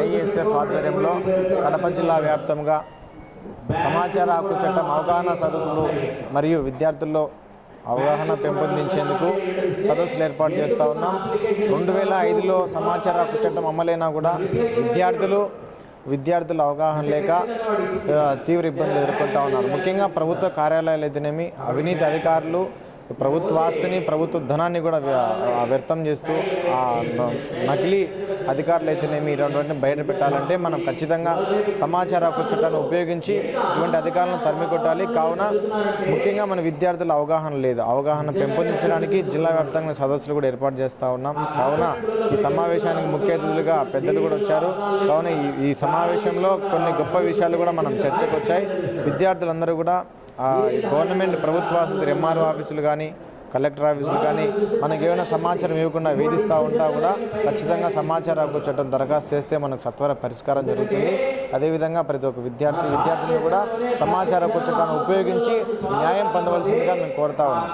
ISF ఆధ్వర్యంలో కడప జిల్లా వ్యాప్తంగా సమాచార హక్కు చట్టం అవగాహన సదస్సులు మరియు విద్యార్థుల్లో అవగాహన పెంపొందించేందుకు సదస్సులు ఏర్పాటు చేస్తూ ఉన్నాం. 2005లో సమాచార హక్కు చట్టం అమలైనా కూడా విద్యార్థుల అవగాహన లేక తీవ్ర ఇబ్బందులు ఎదుర్కొంటూ ఉన్నారు. ముఖ్యంగా ప్రభుత్వ కార్యాలయాలు అయితేనేమి, అవినీతి అధికారులు ప్రభుత్వ ఆస్తిని, ప్రభుత్వ ధనాన్ని కూడా వ్యర్థం చేస్తూ నకిలీ అధికారులు అయితేనేమి ఇటువంటివన్నీ బయట పెట్టాలంటే మనం ఖచ్చితంగా సమాచార హక్కు చట్టాన్ని ఉపయోగించి ఇటువంటి అధికారులను తరిమి కొట్టాలి. కావున ముఖ్యంగా మన విద్యార్థుల అవగాహన పెంపొందించడానికి జిల్లా వ్యాప్తంగా సదస్సులు కూడా ఏర్పాటు చేస్తూ ఉన్నాం. కావున ఈ సమావేశానికి ముఖ్య అతిథులుగా పెద్దలు కూడా వచ్చారు. కావున ఈ సమావేశంలో కొన్ని గొప్ప విషయాలు కూడా మనం చర్చకు వచ్చాయి. విద్యార్థులందరూ కూడా గవర్నమెంట్ ప్రభుత్వ ఆసుపత్రి ఎంఆర్ఓ ఆఫీసులు కానీ, కలెక్టర్ ఆఫీసులు కానీ మనకు ఏమైనా సమాచారం ఇవ్వకుండా వేధిస్తూ ఉంటా కూడా ఖచ్చితంగా సమాచార హక్కు చట్టం దరఖాస్తు చేస్తే మనకు సత్వర పరిష్కారం జరుగుతుంది. అదేవిధంగా ప్రతి ఒక్క విద్యార్థిని కూడా సమాచార హక్కు చట్టాన్ని ఉపయోగించి న్యాయం పొందవలసిందిగా మేము కోరుతా ఉన్నాం.